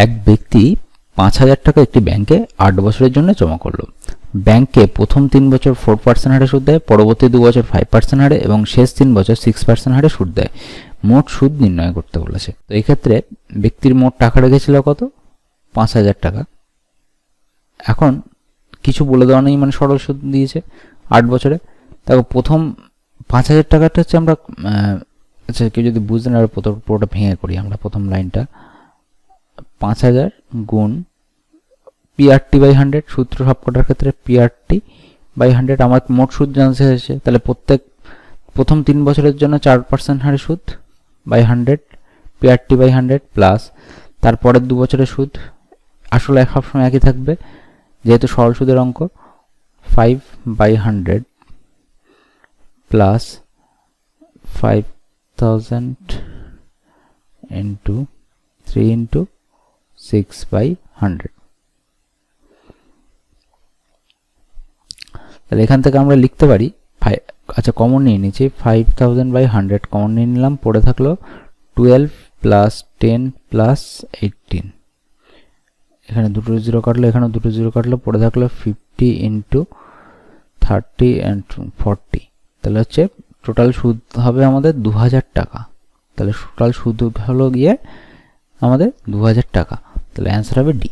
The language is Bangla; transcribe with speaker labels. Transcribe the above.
Speaker 1: এক ব্যক্তি 5,000 টাকা একটি ব্যাংকে 8 বছরের জন্য জমা করলো। ব্যাংকে প্রথম 3 বছর 4% হারে সুদ দেয়, পরবর্তী 2 বছর 5% হারে এবং শেষ 3 বছর 6% হারে সুদ দেয়। মোট সুদ নির্ণয় করতে বলেছে। তো এই ক্ষেত্রে ব্যক্তির মোট টাকা রেখেছিল কত? 5,000 টাকা। এখন কিছু বলে দেওয়া নেই, মানে সরল সুদ দিয়েছে 8 বছরে। তারপর প্রথম 5,000 টাকাটা হচ্ছে আমরা আচ্ছা, কেউ যদি বুঝতে না পারে পুরোটা ভেঙে করি আমরা। প্রথম লাইনটা 5,000 গুণ PRT বাই 100, সূত্র সবকটার ক্ষেত্রে PRT বাই 100। আমার মোট সুদ জানতে হয়েছে, তাহলে প্রথম 3 বছরের জন্য 4% হারে সুদ বাই 100 PRT বাই 100 প্লাস তারপরের 2 বছরের সুদ। আসলে সবসময় একই থাকবে যেহেতু সরল সুদের অঙ্ক। 5 by 100 plus 5,000 into 3 into 6 by 100। তাহলে এখান থেকে আমরা লিখতে পারি, আচ্ছা কমন নিয়ে নিচ্ছি, 5,000 বাই 100 কমন নিয়ে নিলাম, পড়ে থাকলো 12 প্লাস 10 প্লাস 18। এখানে দুটো জিরো কাটলো, এখানে দুটো জিরো কাটলো, পড়ে থাকলো 50 ইন্টু 30 অ্যান্ড 40। তাহলে হচ্ছে টোটাল সুদ হবে আমাদের 2,000 টাকা। তাহলে টোটাল সুদ হলো গিয়ে আমাদের 2,000 টাকা। তাহলে অ্যান্সার হবে ডি।